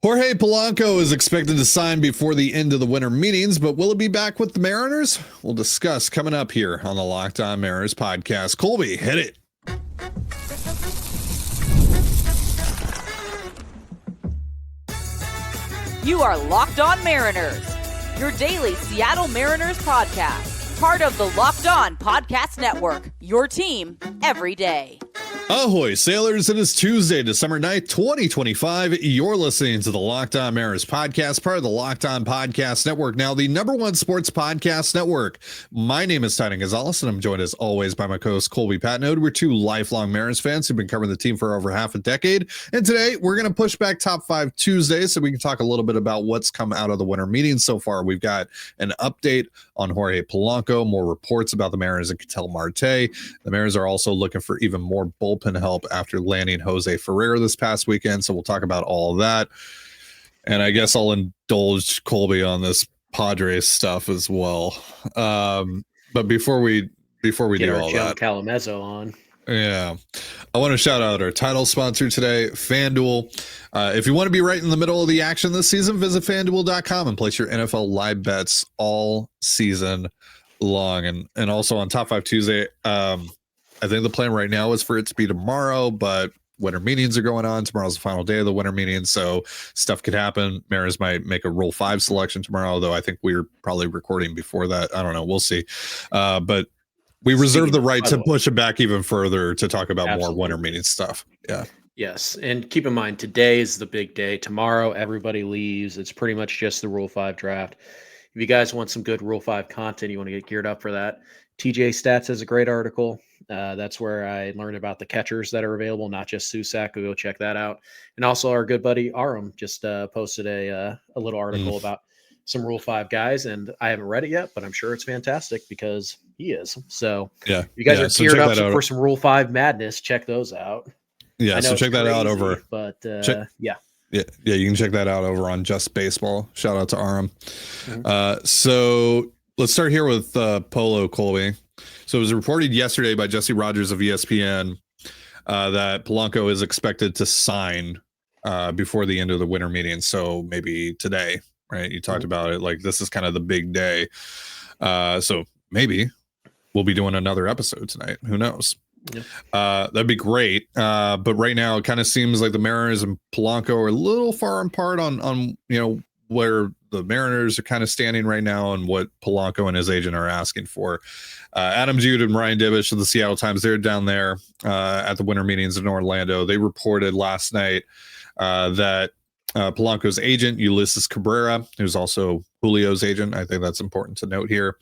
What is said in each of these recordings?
Jorge Polanco is expected to sign before the end of the winter meetings, but will it be back with the Mariners? We'll discuss coming up here on the Locked On Mariners podcast. Colby, hit it. You are Locked On Mariners, your daily Seattle Mariners podcast, part of the Locked On Podcast Network, your team every day. Ahoy, sailors. It is Tuesday, December 9th, 2025. You're listening to the Locked On Mariners podcast, part of the Locked On Podcast Network, now the number one sports podcast network. My name is Titan Gonzalez, and I'm joined as always by my co-host Colby Patnode. We're two lifelong Mariners fans who've been covering the team for over half a decade. And today we're going to push back Top 5 Tuesday so we can talk a little bit about what's come out of the winter meetings so far. We've got an update on Jorge Polanco, more reports about the Mariners and Ketel Marte. The Mariners are also looking for even more bullpen help after landing Jose Ferrer this past weekend. So we'll talk about all of that. And I guess I'll indulge Colby on this Padres stuff as well. But before we do all that, Calamezzo on. Yeah, I want to shout out our title sponsor today, FanDuel. If you want to be right in the middle of the action this season, visit FanDuel.com and place your NFL live bets all season long. And also on Top 5 Tuesday, I think the plan right now is for it to be tomorrow, but winter meetings are going on. Tomorrow's the final day of the winter meetings, so stuff could happen. Mariners might make a Rule 5 selection tomorrow, though I think we're probably recording before that. I don't know. We'll see. But we reserve the right to push it back even further to talk about more winter meeting stuff. Yeah. Yes, and keep in mind, today is the big day. Tomorrow, everybody leaves. It's pretty much just the Rule 5 draft. If you guys want some good Rule 5 content, you want to get geared up for that, TJ Stats has a great article. That's where I learned about the catchers that are available, not just Susac. Go check that out. And also our good buddy Aram just posted a little article about some Rule 5 guys, and I haven't read it yet, but I'm sure it's fantastic because he is. So yeah, if you guys are geared up for some Rule 5 madness, check those out. Yeah, so check that out over. But yeah, you can check that out over on Just Baseball. Shout out to Aram. So let's start here with Polo, Colby. So it was reported yesterday by Jesse Rogers of ESPN that Polanco is expected to sign before the end of the winter meeting. So maybe today, right? You talked about it. Like, this is kind of the big day. So maybe we'll be doing another episode tonight. Who knows? That'd be great. But right now it kind of seems like the Mariners and Polanco are a little far apart on where the Mariners are kind of standing right now and what Polanco and his agent are asking for. Adam Jude and Ryan Divish of the Seattle Times, they're down there at the winter meetings in Orlando. They reported last night that Polanco's agent, Ulysses Cabrera, who's also Julio's agent, I think that's important to note here,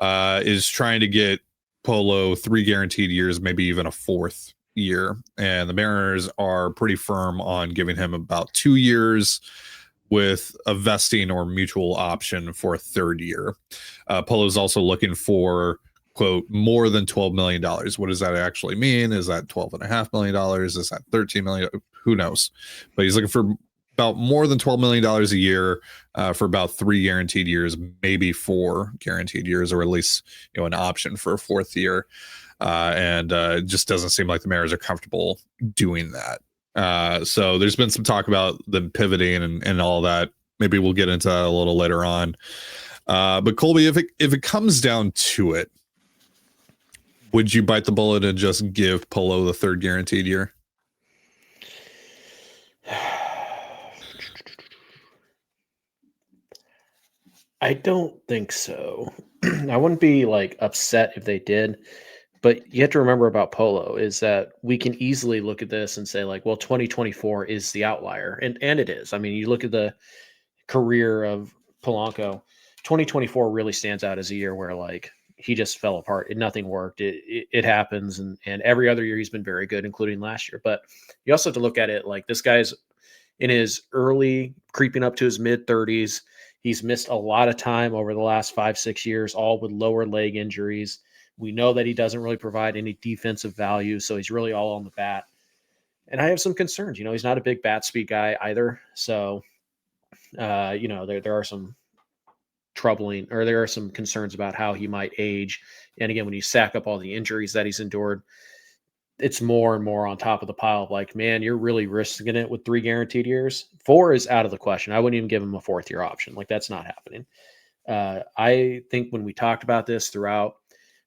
is trying to get Polo 3 guaranteed years, maybe even a 4th year. And the Mariners are pretty firm on giving him about 2 years with a vesting or mutual option for a 3rd year. Polo's also looking for, quote, more than $12 million. What does that actually mean? Is that $12.5 million? Is that $13 million? Who knows? But he's looking for about more than $12 million a year for about 3 guaranteed years, maybe 4 guaranteed years, or at least an option for a 4th year. And it just doesn't seem like the Mariners are comfortable doing that. So there's been some talk about them pivoting and all that. Maybe we'll get into that a little later on. But Colby, if it comes down to it, would you bite the bullet and just give Polo the 3rd guaranteed year? I don't think so. I wouldn't be upset if they did. But you have to remember about Polo is that we can easily look at this and say 2024 is the outlier. And it is. I mean, you look at the career of Polanco, 2024 really stands out as a year where he just fell apart. Nothing worked. It happens. And every other year he's been very good, including last year. But you also have to look at it this guy's in his early, creeping up to his mid-30s. He's missed a lot of time over the last 5-6 years, all with lower leg injuries. We know that he doesn't really provide any defensive value, so he's really all on the bat. And I have some concerns. He's not a big bat speed guy either. So, there are some there are some concerns about how he might age. And again, when you stack up all the injuries that he's endured, it's more and more on top of the pile of like, man, you're really risking it with 3 guaranteed years. 4 is out of the question. I wouldn't even give him a 4th year option. Like, that's not happening. I think when we talked about this throughout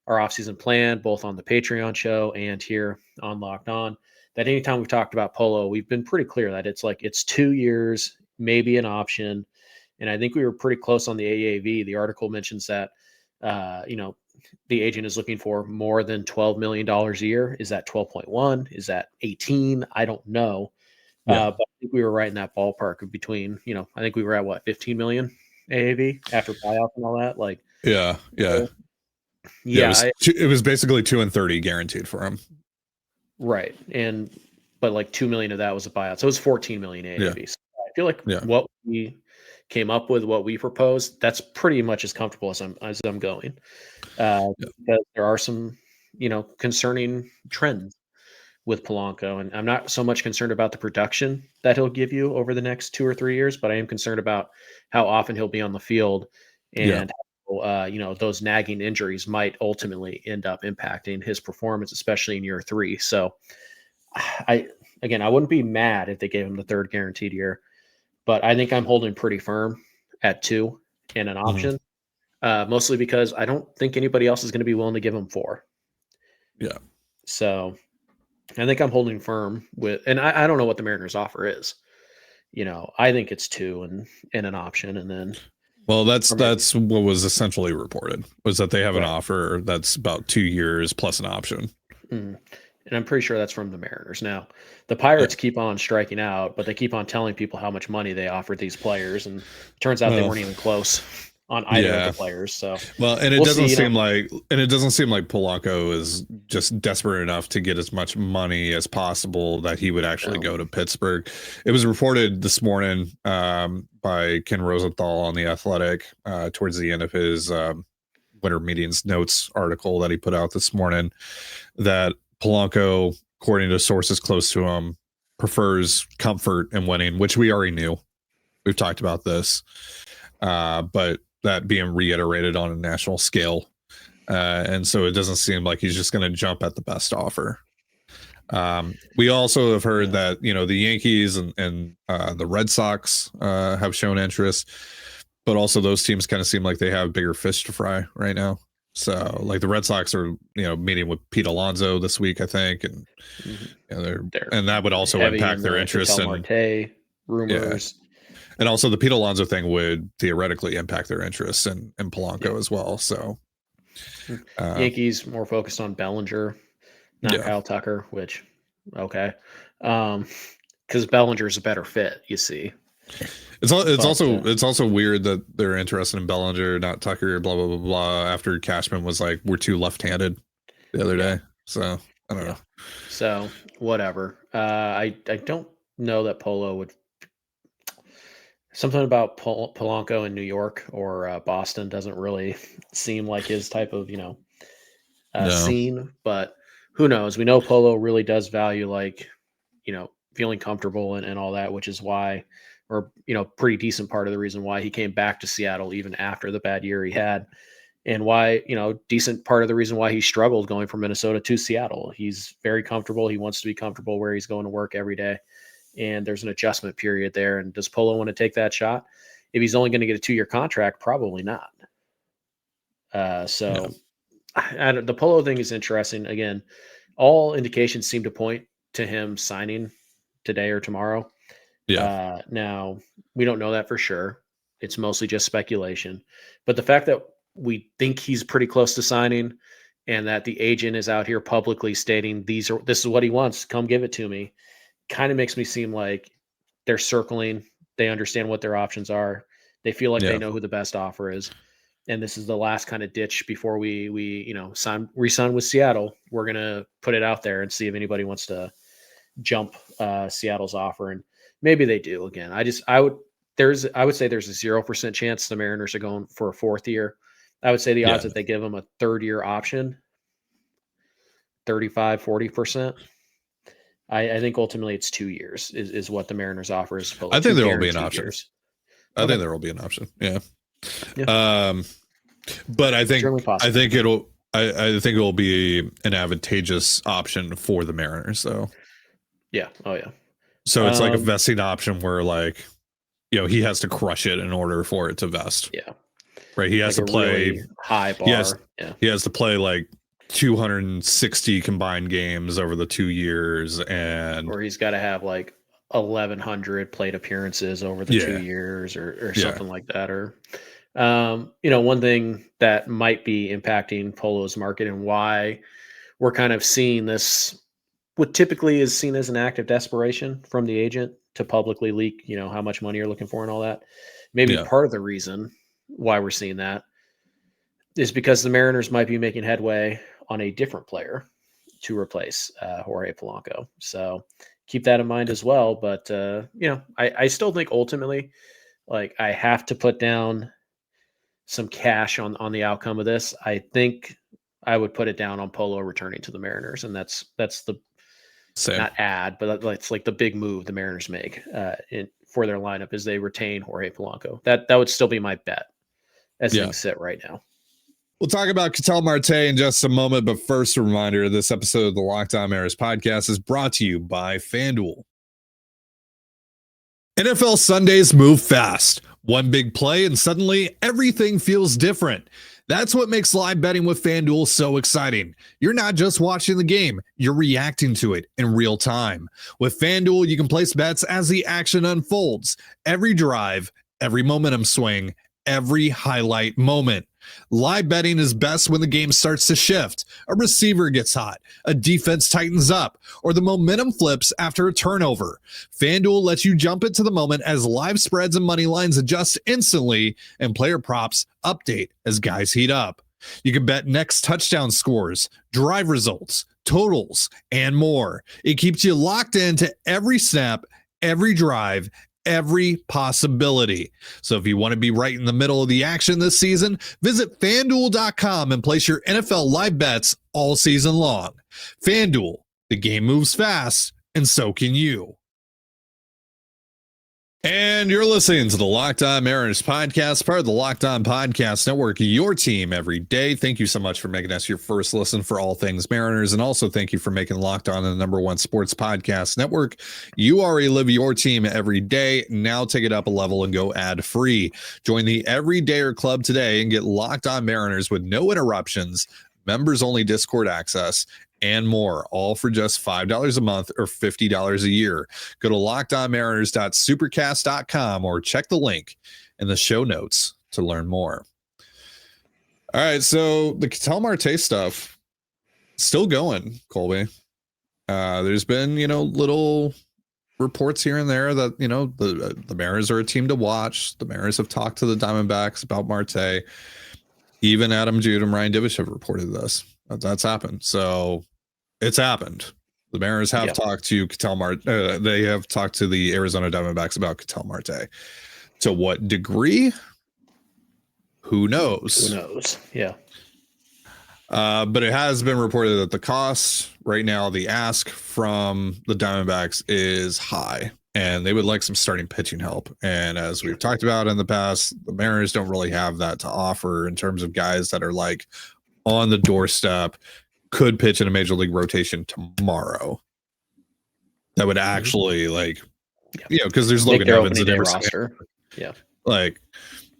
our offseason plan, both on the Patreon show and here on Locked On, that anytime we've talked about Polo, we've been pretty clear that it's 2 years, maybe an option. And I think we were pretty close on the AAV. The article mentions that, the agent is looking for more than $12 million a year. Is that 12.1? Is that 18? I don't know. Yeah. But I think we were right in that ballpark of between, I think we were at 15 million AAV after buyout and all that. Like, Yeah. It was basically 2 and 30 guaranteed for him. Right. But like 2 million of that was a buyout. So it was 14 million AAV. Yeah. So I feel like what we came up with, what we proposed, that's pretty much as comfortable as I'm going. But there are some, concerning trends with Polanco, and I'm not so much concerned about the production that he'll give you over the next 2 or 3 years, but I am concerned about how often he'll be on the field and those nagging injuries might ultimately end up impacting his performance, especially in year 3. So I wouldn't be mad if they gave him the 3rd guaranteed year, but I think I'm holding pretty firm at 2 and an option, mostly because I don't think anybody else is going to be willing to give him 4. Yeah. So I think I'm holding firm with, and I don't know what the Mariners offer is. I think it's 2 and an option, and then. Well, that's what was essentially reported, was that they have an offer that's about 2 years plus an option. Mm. And I'm pretty sure that's from the Mariners. Now, the Pirates keep on striking out, but they keep on telling people how much money they offered these players, and it turns out they weren't even close on either of the players. So it doesn't seem like Polanco is just desperate enough to get as much money as possible that he would actually go to Pittsburgh. It was reported this morning by Ken Rosenthal on The Athletic towards the end of his winter meetings notes article that he put out this morning that Polanco, according to sources close to him, prefers comfort in winning, which we already knew. We've talked about this, but that being reiterated on a national scale. And so it doesn't seem like he's just going to jump at the best offer. We also have heard that, the Yankees and the Red Sox have shown interest, but also those teams kind of seem like they have bigger fish to fry right now. So like the Red Sox are, meeting with Pete Alonso this week, I think. And and that would also impact their interest in Marte rumors. Yeah. And also the Pete Alonso thing would theoretically impact their interest in Polanco as well. So Yankees more focused on Bellinger, not Kyle Tucker, which, okay. Because Bellinger's a better fit, you see. It's also weird that they're interested in Bellinger, not Tucker, blah, blah, blah, blah, after Cashman was like, we're too left-handed the other day. So I don't know. So whatever. I don't know that Polo would. Something about Polanco in New York or Boston doesn't really seem like his type of, scene, but who knows? We know Polo really does value feeling comfortable and all that, which is why, or, pretty decent part of the reason why he came back to Seattle even after the bad year he had, and why, decent part of the reason why he struggled going from Minnesota to Seattle. He's very comfortable. He wants to be comfortable where he's going to work every day. And there's an adjustment period there. And does Polo want to take that shot? If he's only going to get a 2-year contract, probably not. The Polo thing is interesting. Again, all indications seem to point to him signing today or tomorrow. Yeah. Now, we don't know that for sure. It's mostly just speculation. But the fact that we think he's pretty close to signing and that the agent is out here publicly stating this is what he wants, come give it to me, kind of makes me seem like they're circling. They understand what their options are. They feel like they know who the best offer is. And this is the last kind of ditch before we re-sign with Seattle. We're going to put it out there and see if anybody wants to jump Seattle's offer. And maybe they do again. I would say there's a 0% chance the Mariners are going for a 4th year. I would say the odds that they give them a 3rd-year option, 35, 40%. I think ultimately it's 2 years is what the Mariners offer. I think there will be an option. I think there will be an option. Yeah. But I think I think it will be an advantageous option for the Mariners, though. Yeah. Oh, yeah. So it's like a vesting option where, like, he has to crush it in order for it to vest. Yeah. Right. He has like to play really high bar. He has to play like 260 combined games over the 2 years, or he's got to have like 1,100 plate appearances over the 2 years, or something like that. Or, one thing that might be impacting Polo's market and why we're kind of seeing this, what typically is seen as an act of desperation from the agent to publicly leak, how much money you're looking for and all that. Maybe part of the reason why we're seeing that is because the Mariners might be making headway on a different player to replace Jorge Polanco. So keep that in mind as well. But, I still think ultimately, like, I have to put down some cash on the outcome of this. I think I would put it down on Polo returning to the Mariners. And that's the same. Not add, but it's like the big move the Mariners make for their lineup is they retain Jorge Polanco. That would still be my bet as things sit right now. We'll talk about Catel Marte in just a moment, but first, a reminder, this episode of the Locked On Mariners podcast is brought to you by FanDuel. NFL Sundays move fast. One big play and suddenly everything feels different. That's what makes live betting with FanDuel so exciting. You're not just watching the game, you're reacting to it in real time. With FanDuel, you can place bets as the action unfolds. Every drive, every momentum swing, every highlight moment. Live betting is best when the game starts to shift, a receiver gets hot, a defense tightens up, or the momentum flips after a turnover. FanDuel lets you jump into the moment as live spreads and money lines adjust instantly and player props update as guys heat up. You can bet next touchdown scores, drive results, totals, and more. It keeps you locked into every snap, every drive, every possibility. So if you want to be right in the middle of the action this season, visit FanDuel.com and place your NFL live bets all season long. FanDuel, the game moves fast, and so can you. And you're listening to the Locked On Mariners podcast, part of the Locked On Podcast Network, your team every day. Thank you so much for making us your first listen for all things Mariners. And also thank you for making Locked On the #1 sports podcast network. You already live your team every day. Now take it up a level and go ad free. Join the Everydayer Club today and get Locked On Mariners with no interruptions, members only Discord access, and more, all for just $5 a month or $50 a year. Go to lockedonmariners.supercast.com or check the link in the show notes to learn more. All right, so the Catel Marte stuff still going, Colby. There's been, little reports here and there that, the Mariners are a team to watch. The Mariners have talked to the Diamondbacks about Marte. Even Adam Jude and Ryan Divish have reported this. That's happened. So it's happened. The Mariners have talked to Catel Marte. They have talked to the Arizona Diamondbacks about Catel Marte. To what degree? Who knows? Who knows? Yeah. But it has been reported that the cost right now, the ask from the Diamondbacks is high, and they would like some starting pitching help. And as we've talked about in the past, the Mariners don't really have that to offer in terms of guys that are like on the doorstep, could pitch in a major league rotation tomorrow. That would actually because there's Logan Evans and Emerson. Roster. Yeah. Like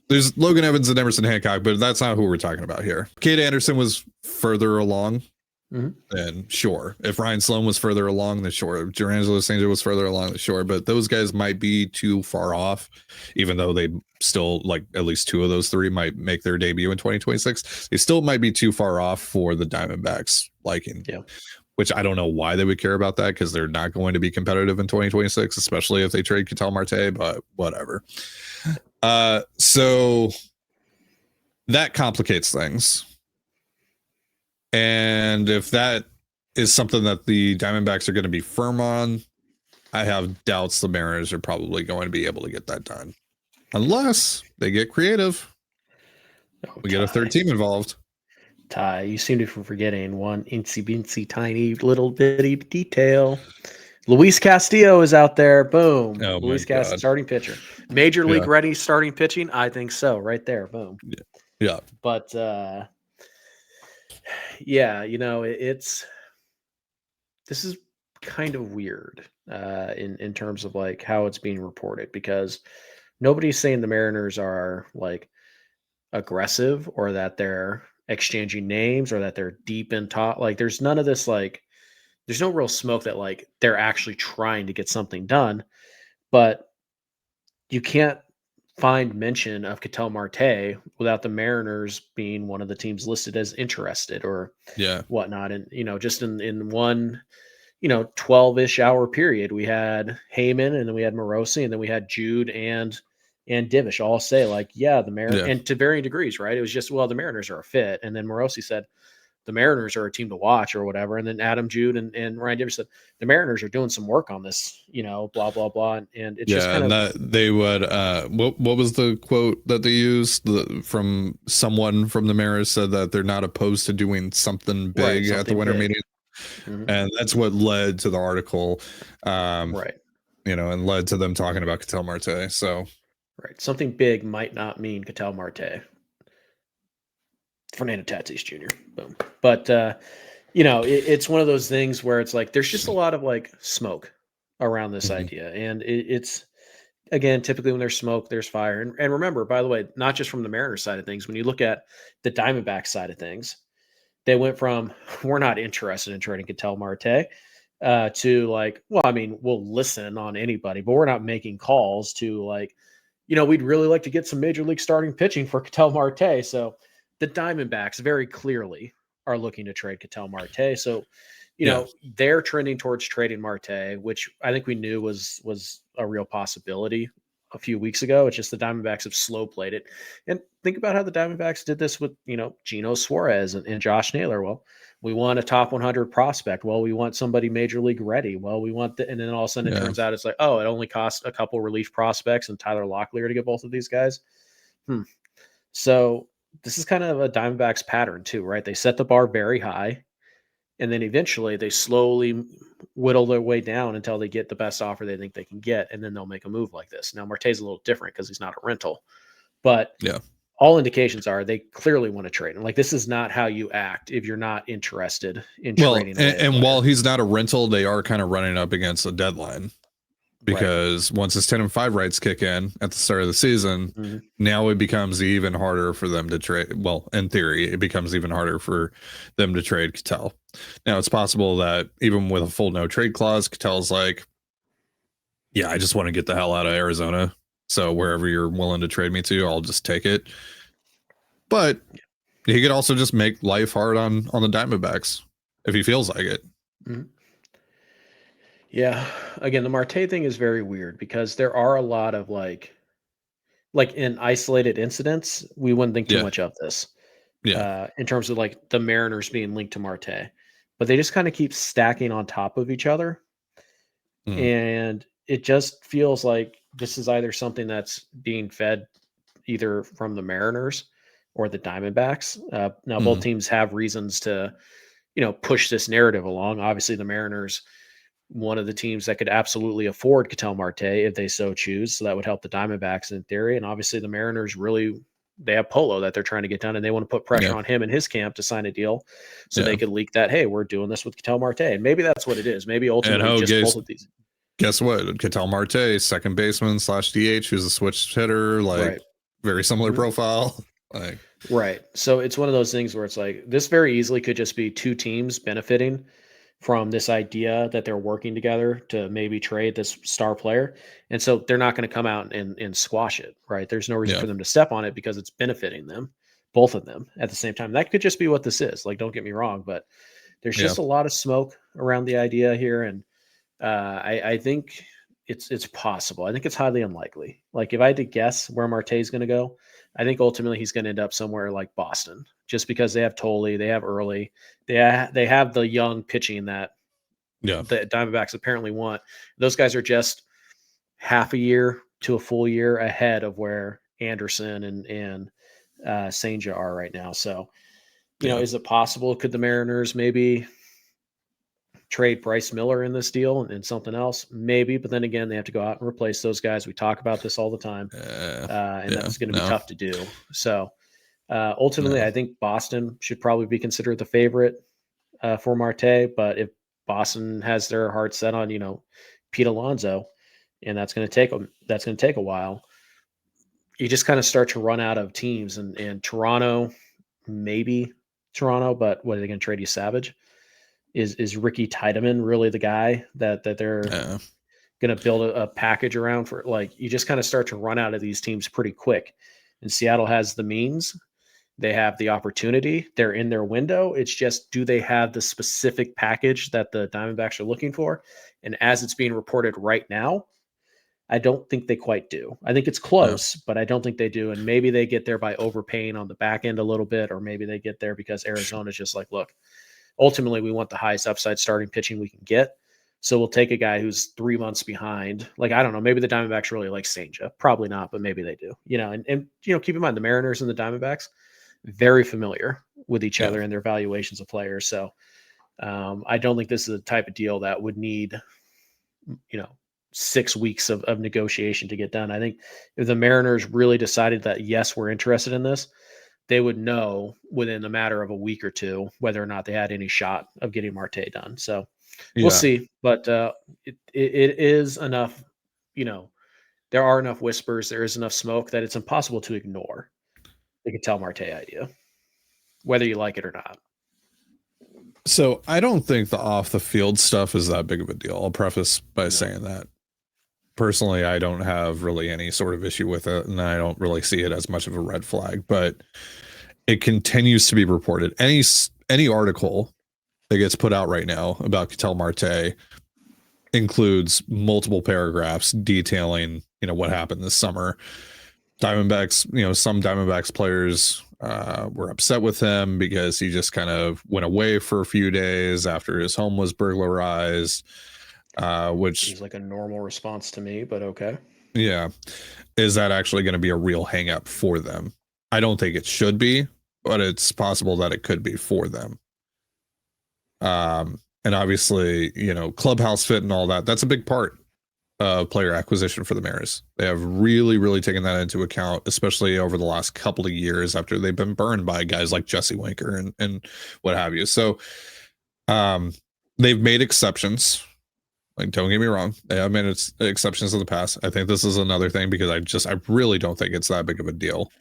there's Logan Evans and Emerson Hancock, but that's not who we're talking about here. Kate Anderson was further along. Then sure. If Ryan Sloan was further along, then sure. If Durangelo St. was further along, then sure. But those guys might be too far off, even though they still, like, at least two of those three might make their debut in 2026. They still might be too far off for the Diamondbacks liking. Yeah. Which I don't know why they would care about that, because they're not going to be competitive in 2026, especially if they trade Catel Marte, but whatever. So that complicates things. And if that is something that the Diamondbacks are going to be firm on, I have doubts the Mariners are probably going to be able to get that done. Unless they get creative. We get a third team involved. Ty, you seem to be forgetting one incy-bincy tiny little bitty detail. Luis Castillo is out there. Boom. Oh, Luis Castillo, starting pitcher. Major league ready starting pitching? I think so. Right there. Boom. Yeah. But Yeah, this is kind of weird in terms of like how it's being reported, because nobody's saying the Mariners are like aggressive or that they're exchanging names or that they're deep in talk. Like there's none of this, like there's no real smoke that like they're actually trying to get something done. But you can't find mention of Catel Marte without the Mariners being one of the teams listed as interested or Yeah. whatnot. And just in one 12-ish hour period, we had Heyman, and then we had Morosi, and then we had Jude and Divish all say like, yeah, the Mariners, Yeah. and to varying degrees, right? It was just, well, the Mariners are a fit. And then Morosi said, the Mariners are a team to watch or whatever. And then Adam Jude and Ryan Divish said, the Mariners are doing some work on this, blah, blah, blah. And it's just kind and of, that they would what was the quote that they used from someone from the Mariners said that they're not opposed to doing something big at the something winter big. meeting. And that's what led to the article, right. And led to them talking about Catel Marte. So Right. Something big might not mean Catel Marte. Fernando Tatis Jr. Boom. But it's one of those things where it's like there's just a lot of like smoke around this idea, and it's again, typically when there's smoke, there's fire. And remember, by the way, not just from the Mariners side of things. When you look at the Diamondbacks side of things, they went from we're not interested in trading Catel Marte to like, well, I mean, we'll listen on anybody, but we're not making calls to like, we'd really like to get some major league starting pitching for Catel Marte. So the Diamondbacks very clearly are looking to trade Catel Marte. So, they're trending towards trading Marte, which I think we knew was a real possibility a few weeks ago. It's just the Diamondbacks have slow played it. And think about how the Diamondbacks did this with, Geno Suarez and Josh Naylor. Well, we want a top 100 prospect. Well, we want somebody major league ready. Well, we want and then all of a sudden it turns out it's like, oh, it only costs a couple relief prospects and Tyler Locklear to get both of these guys. So this is kind of a Diamondbacks pattern too, right? They set the bar very high, and then eventually they slowly whittle their way down until they get the best offer they think they can get, and then they'll make a move like this. Now, Marte's a little different because he's not a rental, but all indications are they clearly want to trade him. Like, this is not how you act if you're not interested in trading. And while he's not a rental, they are kind of running up against a deadline. Because once his 10-5 rights kick in at the start of the season, now it becomes even harder for them to trade. Well, in theory, it becomes even harder for them to trade Catel. Now, it's possible that even with a full no trade clause, Catel's like, yeah, I just want to get the hell out of Arizona. So wherever you're willing to trade me to, I'll just take it. But he could also just make life hard on the Diamondbacks if he feels like it. Yeah. Again, the Marte thing is very weird because there are a lot of like in isolated incidents, we wouldn't think too much of this. In terms of like the Mariners being linked to Marte, but they just kind of keep stacking on top of each other. And it just feels like this is either something that's being fed either from the Mariners or the Diamondbacks. Now both teams have reasons to, push this narrative along. Obviously the Mariners, one of the teams that could absolutely afford Catel Marte if they so choose. So that would help the Diamondbacks in theory. And obviously the Mariners they have Polo that they're trying to get done, and they want to put pressure on him and his camp to sign a deal so they could leak that, hey, we're doing this with Catel Marte. And maybe that's what it is. Maybe ultimately both of these. Guess what? Catel Marte, second baseman / DH, who's a switch hitter, very similar profile. Right. So it's one of those things where it's like this very easily could just be two teams benefiting from this idea that they're working together to maybe trade this star player. And so they're not going to come out and squash it, right? There's no reason for them to step on it because it's benefiting them, both of them at the same time. That could just be what this is. Like, don't get me wrong, but there's just a lot of smoke around the idea here. And I think it's possible. I think it's highly unlikely. Like, if I had to guess where Marte is going to go, I think ultimately he's going to end up somewhere like Boston, just because they have Tolley, they have Early, they have the young pitching that the Diamondbacks apparently want. Those guys are just half a year to a full year ahead of where Anderson and Senja are right now. So, is it possible? Could the Mariners maybe trade Bryce Miller in this deal and something else? Maybe, but then again, they have to go out and replace those guys. We talk about this all the time, and that's going to be tough to do. So Ultimately, I think Boston should probably be considered the favorite for Marte. But if Boston has their heart set on, Pete Alonso, and that's going to take a while, you just kind of start to run out of teams. And Toronto, maybe Toronto, but what are they going to trade you, Savage? Is Ricky Tiedemann really the guy that they're going to build a package around for? Like, you just kind of start to run out of these teams pretty quick. And Seattle has the means. They have the opportunity. They're in their window. It's just, do they have the specific package that the Diamondbacks are looking for? And as it's being reported right now, I don't think they quite do. I think it's close, but I don't think they do. And maybe they get there by overpaying on the back end a little bit, or maybe they get there because Arizona's just like, look, ultimately we want the highest upside starting pitching we can get. So we'll take a guy who's 3 months behind. Like, I don't know, maybe the Diamondbacks really like Senja. Probably not, but maybe they do. And keep in mind, the Mariners and the Diamondbacks, very familiar with each other and their valuations of players. So I don't think this is the type of deal that would need, 6 weeks of negotiation to get done. I think if the Mariners really decided that, yes, we're interested in this, they would know within a matter of a week or two whether or not they had any shot of getting Marte done. So we'll see. But it is enough, there are enough whispers, there is enough smoke that it's impossible to ignore the Catel Marte idea, whether you like it or not. So I don't think the off the field stuff is that big of a deal. I'll preface by saying that. Personally, I don't have really any sort of issue with it, and I don't really see it as much of a red flag, but it continues to be reported. Any article that gets put out right now about Catel Marte includes multiple paragraphs detailing, what happened this summer. Diamondbacks, some Diamondbacks players were upset with him because he just kind of went away for a few days after his home was burglarized, which is like a normal response to me, but okay. Yeah. Is that actually going to be a real hang up for them? I don't think it should be, but it's possible that it could be for them. And obviously, clubhouse fit and all that, that's a big part of player acquisition for the Mariners. They have really, really taken that into account, especially over the last couple of years after they've been burned by guys like Jesse Winker and what have you. So they've made exceptions. Like, don't get me wrong, they have made exceptions in the past. I think this is another thing because I really don't think it's that big of a deal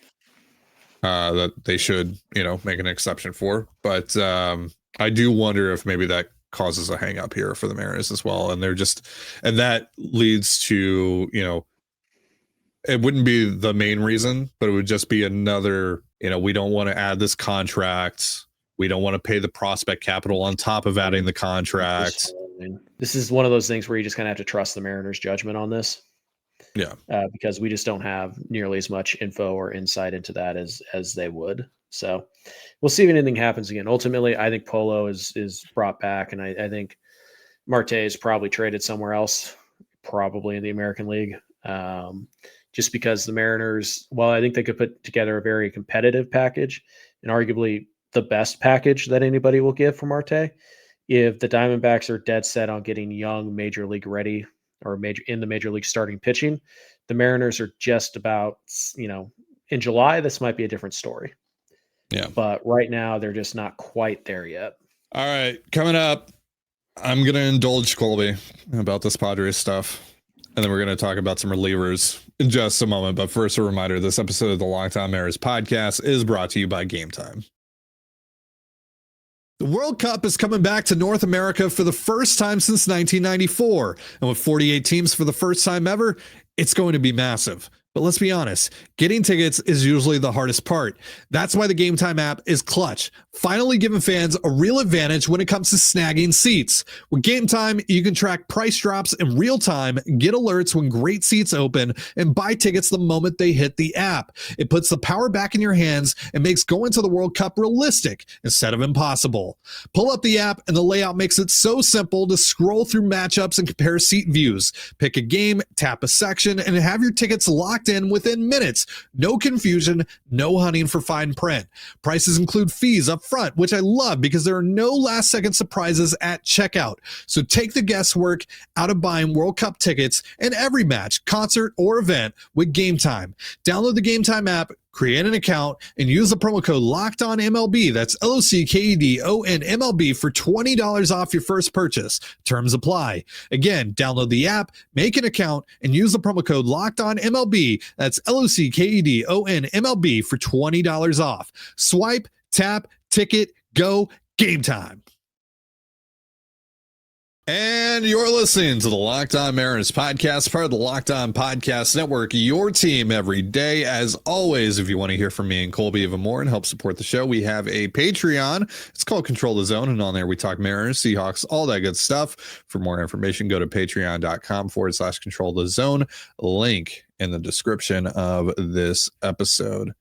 that they should, make an exception for. But I do wonder if maybe that causes a hang up here for the Mariners as well. And and that leads to, it wouldn't be the main reason, but it would just be another, we don't want to add this contract. We don't want to pay the prospect capital on top of adding the contract. This is one of those things where you just kind of have to trust the Mariners' judgment on this. Yeah. Because we just don't have nearly as much info or insight into that as they would. So we'll see if anything happens again. Ultimately, I think Polo is brought back, and I think Marte is probably traded somewhere else, probably in the American League. Just because the Mariners, well, I think they could put together a very competitive package and arguably the best package that anybody will give for Marte. If the Diamondbacks are dead set on getting young major league ready or in the major league starting pitching, the Mariners are just about, in July, this might be a different story. Yeah. But right now, they're just not quite there yet. All right. Coming up, I'm going to indulge Colby about this Padres stuff. And then we're going to talk about some relievers in just a moment. But first, a reminder, this episode of the Locked On Mariners podcast is brought to you by Gametime. The World Cup is coming back to North America for the first time since 1994. And with 48 teams for the first time ever, it's going to be massive. But let's be honest, getting tickets is usually the hardest part. That's why the Gametime app is clutch, finally giving fans a real advantage when it comes to snagging seats. With Gametime, you can track price drops in real time, get alerts when great seats open, and buy tickets the moment they hit the app. It puts the power back in your hands and makes going to the World Cup realistic instead of impossible. Pull up the app, and the layout makes it so simple to scroll through matchups and compare seat views. Pick a game, tap a section, and have your tickets locked in within minutes. No confusion, no hunting for fine print. Prices include fees up front, which I love because there are no last second surprises at checkout. So take the guesswork out of buying World Cup tickets and every match, concert, or event with Gametime. Download the Gametime app, create an account, and use the promo code LOCKEDONMLB. That's LOCKEDONMLB for $20 off your first purchase. Terms apply. Again, download the app, make an account, and use the promo code LOCKEDONMLB. That's LOCKEDONMLB for $20 off. Swipe, tap, ticket, go, game time. And you're listening to the Locked On Mariners podcast, part of the Locked On Podcast Network, your team every day. As always, if you want to hear from me and Colby even more and help support the show, we have a Patreon. It's called Control the Zone, and on there we talk Mariners, Seahawks, all that good stuff. For more information, go to patreon.com/Control the Zone. Link in the description of this episode.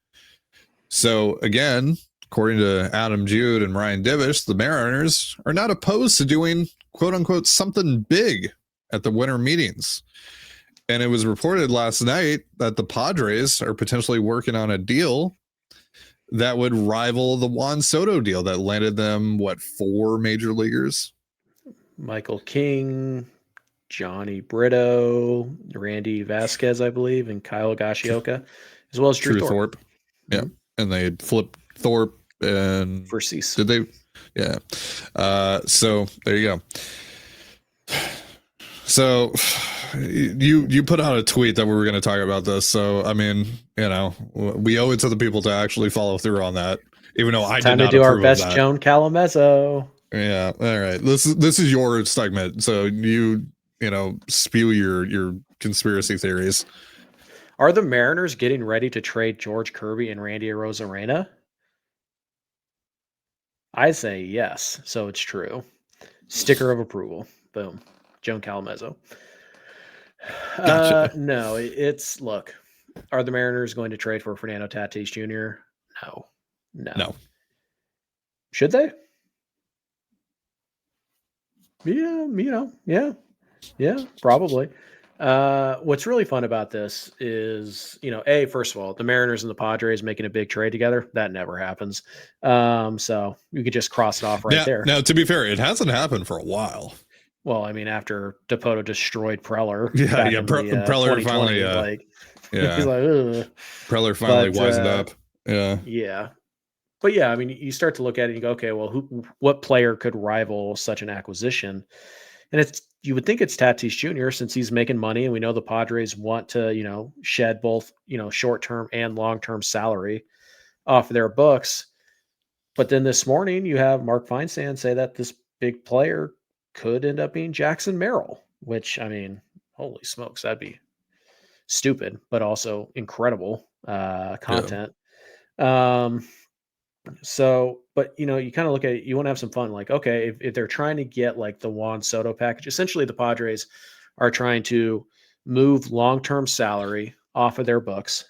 So again, according to Adam Jude and Ryan Divish, the Mariners are not opposed to doing quote unquote something big at the winter meetings. And it was reported last night that the Padres are potentially working on a deal that would rival the Juan Soto deal that landed them, 4 major leaguers? Michael King, Johnny Brito, Randy Vasquez, I believe, and Kyle Gashioka, as well as Drew Thorpe. Yeah. Mm-hmm. And they flipped Thorpe and for Cease. Did they? Yeah. So there you go. So you put out a tweet that we were going to talk about this. So, I mean, we owe it to the people to actually follow through on that, even though I did not approve of that. Time to do our best Joan Calamezzo. Yeah. All right. This is your segment. So you spew your conspiracy theories. Are the Mariners getting ready to trade George Kirby and Randy Arozarena? I say yes, so it's true. Sticker of approval. Boom. Joan Calamezzo. Gotcha. No, look, are the Mariners going to trade for Fernando Tatis Jr.? No. Should they? Yeah, probably. What's really fun about this is, first of all, the Mariners and the Padres making a big trade together. That never happens. So you could just cross it off there. Now, to be fair, it hasn't happened for a while. Well, I mean, after Dipoto destroyed Preller. Preller finally, he's like, ugh. Preller finally wisened up. Yeah. Yeah. But yeah, I mean, you start to look at it and you go, okay, well, what player could rival such an acquisition? And you would think it's Tatis Jr. since he's making money, and we know the Padres want to, shed both, short-term and long-term salary off of their books. But then this morning you have Mark Feinsand say that this big player could end up being Jackson Merrill, which, I mean, holy smokes, that'd be stupid, but also incredible content. Yeah. So, but you kind of look at it, you want to have some fun. Like, okay, if they're trying to get like the Juan Soto package, essentially the Padres are trying to move long-term salary off of their books,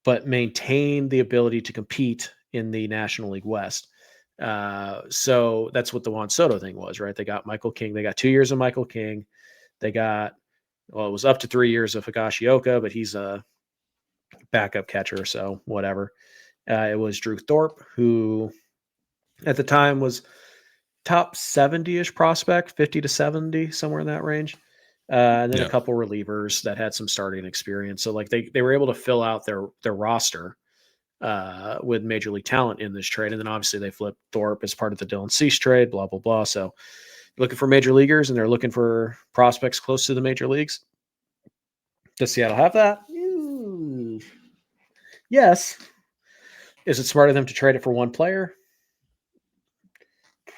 but maintain the ability to compete in the National League West. So that's what the Juan Soto thing was, right? They got Michael King. They got 2 years of Michael King. They got, it was up to 3 years of Higashioka, but he's a backup catcher, so whatever. It was Drew Thorpe, who at the time was top 70-ish prospect, 50 to 70, somewhere in that range. And then a couple relievers that had some starting experience. So like they were able to fill out their roster with major league talent in this trade. And then obviously they flipped Thorpe as part of the Dylan Cease trade, blah, blah, blah. So looking for major leaguers, and they're looking for prospects close to the major leagues. Does Seattle have that? Yes. Is it smart of them to trade it for one player?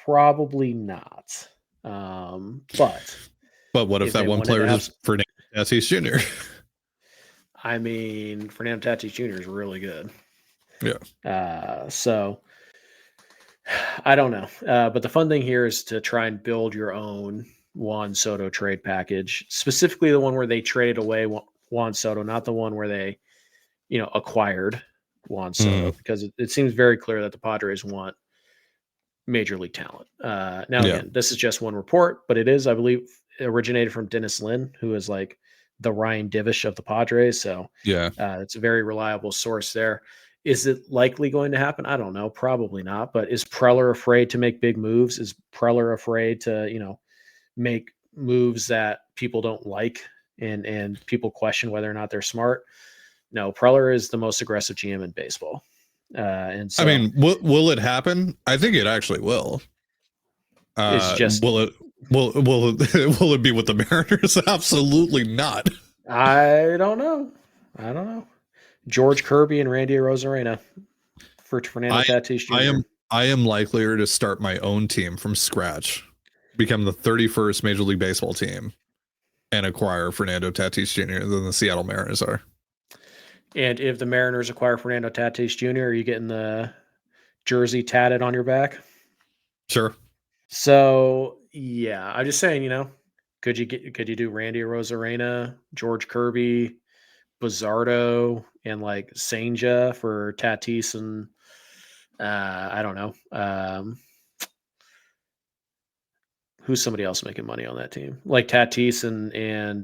Probably not. But what if that one player is Fernando Tatis Jr.? I mean, Fernando Tatis Jr. is really good. Yeah. So I don't know. But the fun thing here is to try and build your own Juan Soto trade package, specifically the one where they traded away Juan Soto, not the one where they, acquired Juan Soto, because it seems very clear that the Padres want major league talent. Again, this is just one report, but it is, I believe, originated from Dennis Lin, who is like the Ryan Divish of the Padres. So it's a very reliable source there. Is it likely going to happen? I don't know. Probably not. But is Preller afraid to make big moves? Is Preller afraid to, make moves that people don't like and people question whether or not they're smart? No, Preller is the most aggressive GM in baseball. And so, I mean, will it happen? I think it actually will. it's just, will it will it be with the Mariners? Absolutely not. I don't know. George Kirby and Randy Arozarena for Fernando Tatis Jr. I am likelier to start my own team from scratch, become the 31st Major League Baseball team, and acquire Fernando Tatis Jr. than the Seattle Mariners are. And if the Mariners acquire Fernando Tatis Jr., are you getting the jersey tatted on your back? Sure. So yeah, I'm just saying, could you do Randy Arozarena, George Kirby, Bizzardo, and like Senja for Tatis and I don't know. Who's somebody else making money on that team? Like Tatis and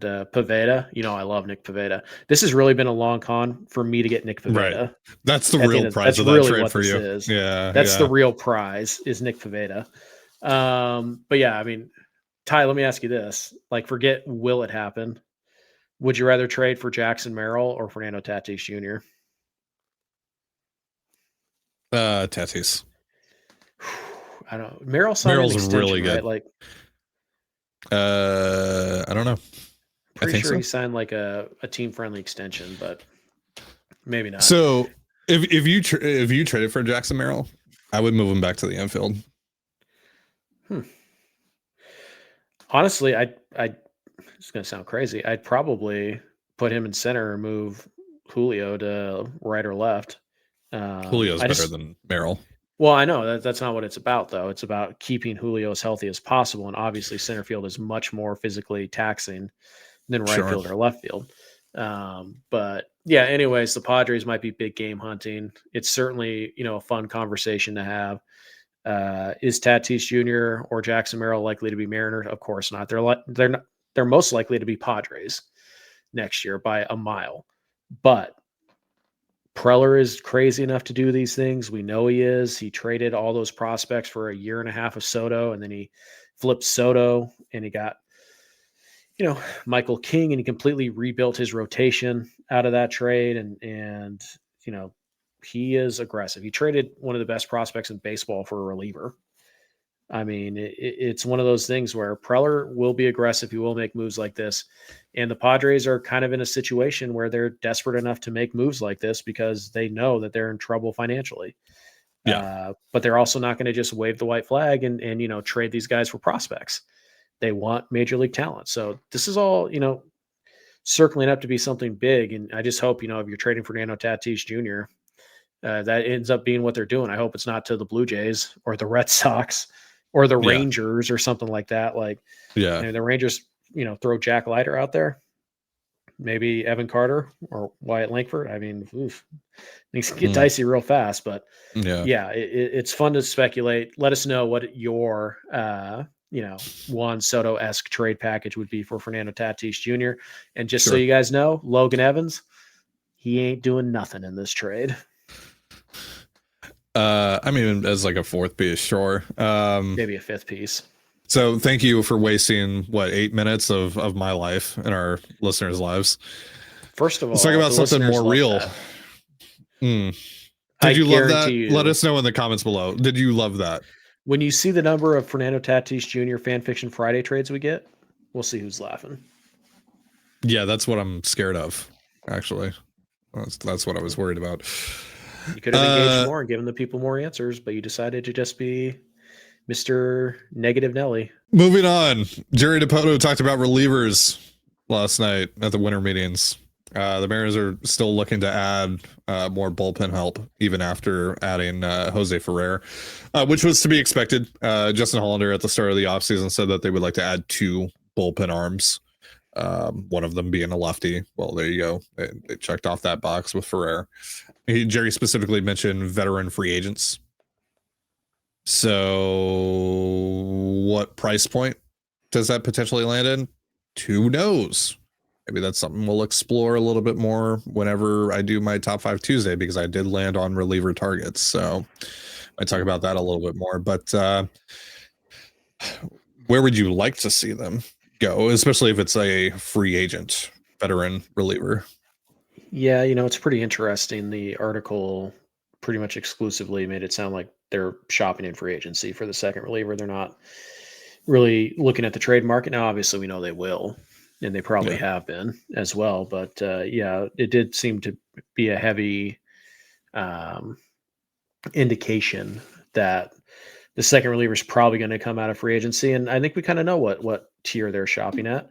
Pivetta. I love Nick Pivetta. This has really been a long con for me to get Nick Pivetta. Right. That's the real prize of that trade for you. Is. Yeah. That's the real prize is Nick Pivetta. But yeah, I mean, Ty, let me ask you this. Like, forget will it happen? Would you rather trade for Jackson Merrill or Fernando Tatis Jr.? Tatis. I don't know. Merrill's really good. Right? Like, I don't know. Pretty sure he signed like a team friendly extension, but maybe not. So if you traded for Jackson Merrill, I would move him back to the infield. Honestly, it's going to sound crazy. I'd probably put him in center and move Julio to right or left. Julio's better than Merrill. Well, I know that's not what it's about, though. It's about keeping Julio as healthy as possible, and obviously center field is much more physically taxing than right field or left field. But yeah, anyways, the Padres might be big game hunting. It's certainly a fun conversation to have. Is Tatis Jr. or Jackson Merrill likely to be Mariners? Of course not. They're most likely to be Padres next year by a mile. But Preller is crazy enough to do these things. We know he is. He traded all those prospects for a year and a half of Soto, and then he flipped Soto, and he got, Michael King, and he completely rebuilt his rotation out of that trade. And he is aggressive. He traded one of the best prospects in baseball for a reliever. I mean, it's one of those things where Preller will be aggressive. He will make moves like this. And the Padres are kind of in a situation where they're desperate enough to make moves like this because they know that they're in trouble financially. Yeah. But they're also not going to just wave the white flag and trade these guys for prospects. They want major league talent. So this is all, circling up to be something big. And I just hope, if you're trading for Fernando Tatis Jr., that ends up being what they're doing. I hope it's not to the Blue Jays or the Red Sox or the Rangers or something like that. Like, the Rangers, throw Jack Leiter out there, maybe Evan Carter or Wyatt Langford. I mean, things get dicey real fast, but it's fun to speculate. Let us know what your, Juan Soto-esque trade package would be for Fernando Tatis Jr. And just so you guys know, Logan Evans, he ain't doing nothing in this trade. I mean, as like a fourth piece, sure. Maybe a fifth piece. So thank you for wasting 8 minutes of my life and our listeners' lives. First of all, let's talk about something more real. Did you love that? Let us know in the comments below. Did you love that? When you see the number of Fernando Tatis Jr. Fan Fiction Friday trades we get, we'll see who's laughing. Yeah, that's what I'm scared of, actually. That's what I was worried about. You could have engaged more and given the people more answers, but you decided to just be Mr. Negative Nelly. Moving on. Jerry DiPoto talked about relievers last night at the winter meetings. The Mariners are still looking to add more bullpen help, even after adding Jose Ferrer, which was to be expected. Justin Hollander at the start of the offseason said that they would like to add 2 bullpen arms, one of them being a lefty. Well, there you go. They checked off that box with Ferrer. Jerry specifically mentioned veteran free agents. So what price point does that potentially land in? Who knows? Maybe that's something we'll explore a little bit more whenever I do my top 5 Tuesday, because I did land on reliever targets. So I talk about that a little bit more, but where would you like to see them go, especially if it's a free agent veteran reliever? Yeah, it's pretty interesting. The article pretty much exclusively made it sound like they're shopping in free agency for the second reliever. They're not really looking at the trade market. Now, obviously, we know they will, and they probably Yeah. have been as well. But yeah, it did seem to be a heavy um, indication that the second reliever is probably going to come out of free agency. And I think we kind of know what tier they're shopping at,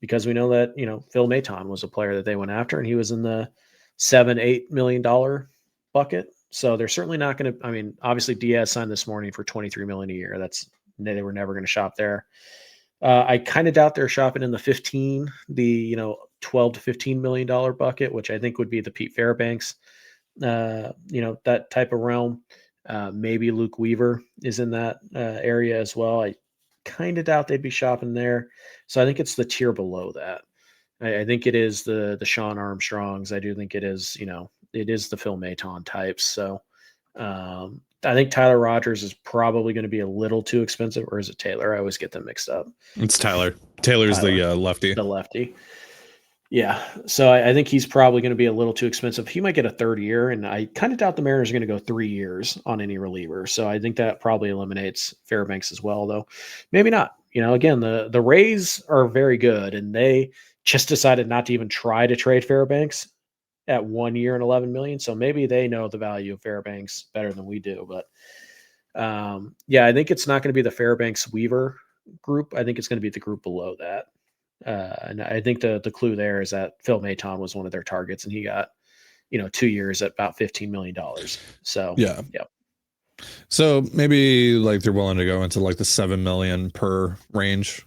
because we know that, Phil Maton was a player that they went after, and he was in the $7-8 million bucket. So they're certainly not going to, I mean, obviously Diaz signed this morning for $23 million a year. They were never going to shop there. I kind of doubt they're shopping in the 12 to $15 million bucket, which I think would be the Pete Fairbanks, that type of realm. Maybe Luke Weaver is in that area as well. I kind of doubt they'd be shopping there. So I think it's the tier below that. I think it is the Shawn Armstrongs. I do think it is, it is the Phil Maton types. So I think Tyler Rogers is probably going to be a little too expensive, or is it Taylor? I always get them mixed up. It's Tyler. Taylor's the lefty. The lefty. Yeah. So I think he's probably going to be a little too expensive. He might get a third year, and I kind of doubt the Mariners are going to go 3 years on any reliever. So I think that probably eliminates Fairbanks as well, though. Maybe not. Again, the Rays are very good, and they just decided not to even try to trade Fairbanks at 1 year and $11 million. So maybe they know the value of Fairbanks better than we do. But yeah, I think it's not going to be the Fairbanks Weaver group. I think it's going to be the group below that. And I think the clue there is that Phil Maton was one of their targets, and he got 2 years at about $15 million. So yeah. So maybe like they're willing to go into like the 7 million per range.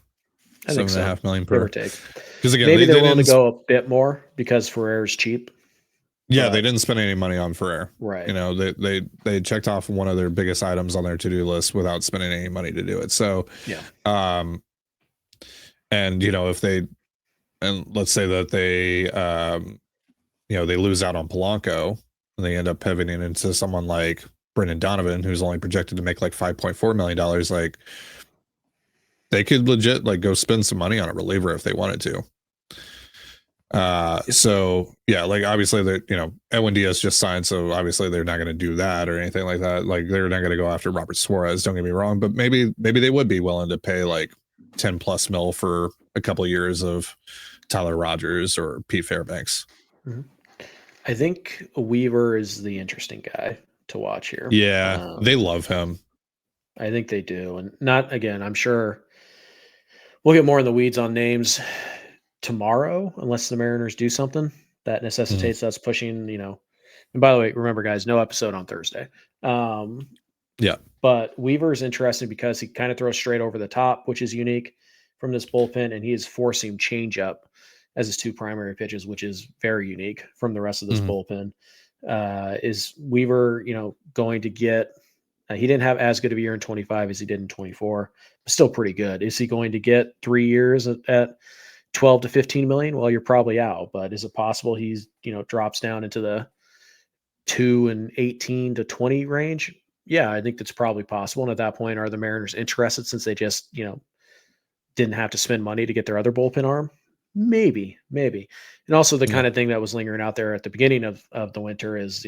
I think so. $7.5 million Give per. or take. Because again, maybe they're willing to go a bit more because Ferrer's cheap. Yeah, they didn't spend any money on Ferrer. Right. They checked off one of their biggest items on their to-do list without spending any money to do it. So yeah. And if let's say that they they lose out on Polanco and they end up pivoting into someone like Brendan Donovan, who's only projected to make like $5.4 million, like they could legit like go spend some money on a reliever if they wanted to. So yeah, like obviously that Edwin Diaz just signed, so obviously they're not going to do that or anything like that. Like they're not going to go after Robert Suarez, don't get me wrong, but maybe they would be willing to pay like 10 plus mil for a couple of years of Tyler Rogers or Pete Fairbanks. Mm-hmm. I think Weaver is the interesting guy to watch here. Yeah, they love him. I think they do. And not, again, I'm sure we'll get more in the weeds on names tomorrow, unless the Mariners do something that necessitates us pushing, and by the way, remember guys, no episode on Thursday. Yeah. But Weaver is interesting because he kind of throws straight over the top, which is unique from this bullpen, and he is forcing changeup as his two primary pitches, which is very unique from the rest of this bullpen. Is Weaver, going to get? He didn't have as good of a year in 25 as he did in 24, but still pretty good. Is he going to get 3 years at 12 to 15 million? Well, you're probably out, but is it possible he's drops down into the 2 and 18 to 20 range? Yeah, I think that's probably possible. And at that point, are the Mariners interested since they just, didn't have to spend money to get their other bullpen arm? Maybe. And also the kind of thing that was lingering out there at the beginning of the winter is,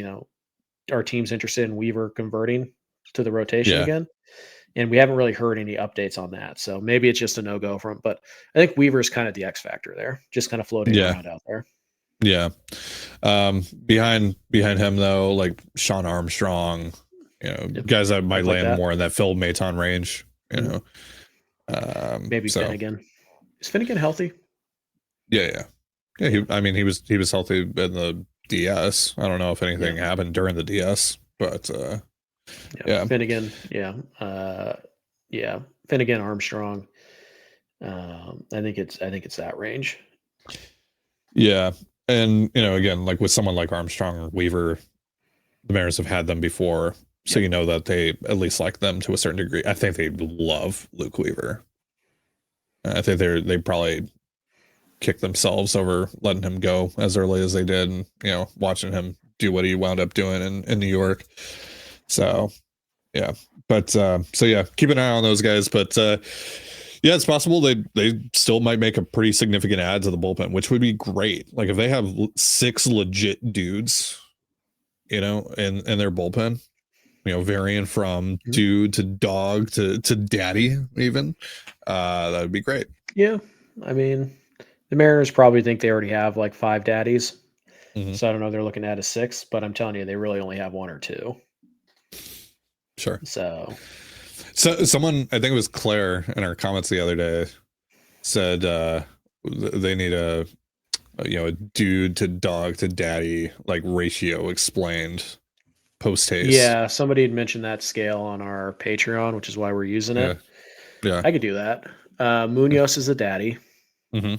our team's interested in Weaver converting to the rotation again. And we haven't really heard any updates on that. So maybe it's just a no-go but I think Weaver is kind of the X factor there, just kind of floating around out there. Yeah. Behind him though, like Shawn Armstrong, guys that might land more in that Phil Maton range, maybe Finnegan. Is Finnegan healthy? Yeah. He was healthy in the DS. I don't know if anything happened during the DS, but Finnegan. Finnegan, Armstrong. I think it's that range. Yeah. And, again, like with someone like Armstrong or Weaver, the Mariners have had them before. So that they at least like them to a certain degree. I think they love Luke Weaver. I think they probably kick themselves over letting him go as early as they did, and watching him do what he wound up doing in New York. So yeah, but so yeah, keep an eye on those guys. But Yeah, it's possible they still might make a pretty significant add to the bullpen, which would be great. Like if they have 6 legit dudes, in their bullpen, varying from dude to dog to daddy even, that would be great. Yeah. I mean, the Mariners probably think they already have like 5 daddies. Mm-hmm. So I don't know. They're looking at a 6, but I'm telling you, they really only have 1 or 2. Sure. So someone, I think it was Claire in our comments the other day, said they need a dude to dog to daddy like ratio explained post haste. yeah, somebody had mentioned that scale on our Patreon, which is why we're using it. Yeah. I could do that. Munoz is a daddy. Mm-hmm.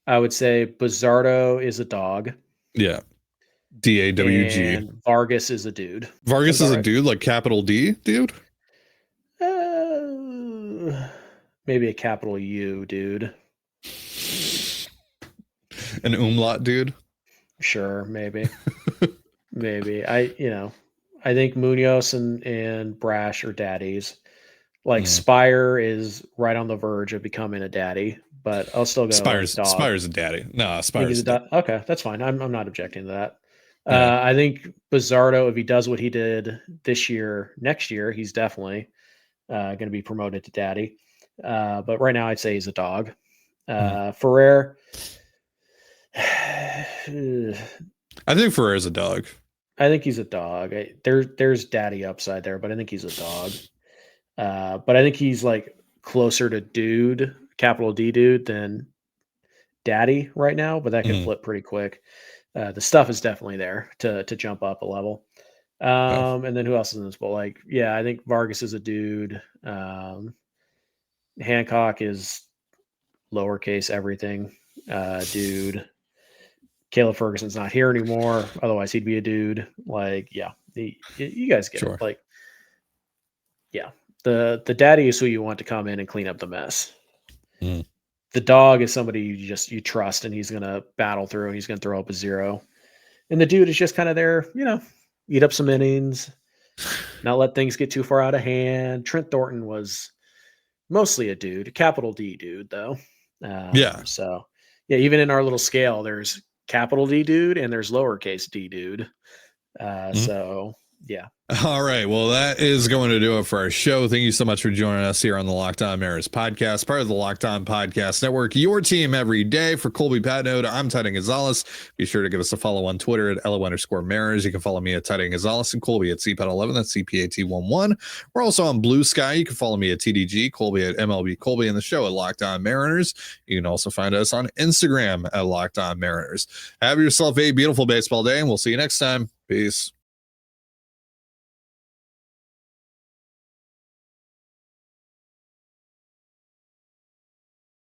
I would say Bizardo is a dog. Yeah. DAWG. And Vargas is a dude. Vargas is a dude, like capital D dude? Maybe a capital U dude. An umlaut dude? Sure, maybe. Maybe. I think Munoz and Brash are daddies. Like Spire is right on the verge of becoming a daddy, but I'll still go Spire's a daddy. No, Spire's a daddy. Okay, that's fine. I'm not objecting to that. Yeah. I think Bizardo, if he does what he did this year, next year, he's definitely going to be promoted to daddy. But right now, I'd say he's a dog. Ferrer. I think Ferrer is a dog. I think he's a dog. There's daddy upside there, but I think he's a dog. But I think he's like closer to dude, capital D dude, than daddy right now. But that can flip pretty quick. The stuff is definitely there to jump up a level. And then who else is in this bowl? I think Vargas is a dude. Hancock is lowercase everything, dude. Caleb Ferguson's not here anymore. Otherwise, he'd be a dude. You guys get it. Like, yeah, the daddy is who you want to come in and clean up the mess. The dog is somebody you trust, and he's going to battle through, and he's going to throw up a 0. And the dude is just kind of there, eat up some innings, not let things get too far out of hand. Trent Thornton was mostly a dude, capital D dude, though. So, even in our little scale, there's capital D dude and there's lowercase d dude. So, yeah. All right. Well, that is going to do it for our show. Thank you so much for joining us here on the Locked On Mariners podcast, part of the Locked On Podcast Network, your team every day. For Colby Patnode, I'm Titan Gonzalez. Be sure to give us a follow on Twitter at LO_Mariners. You can follow me at Titan Gonzalez and Colby at CPAT11. That's CPAT11. We're also on Blue Sky. You can follow me at TDG, Colby at MLB Colby, and the show at Locked On Mariners. You can also find us on Instagram at Locked On Mariners. Have yourself a beautiful baseball day, and we'll see you next time. Peace.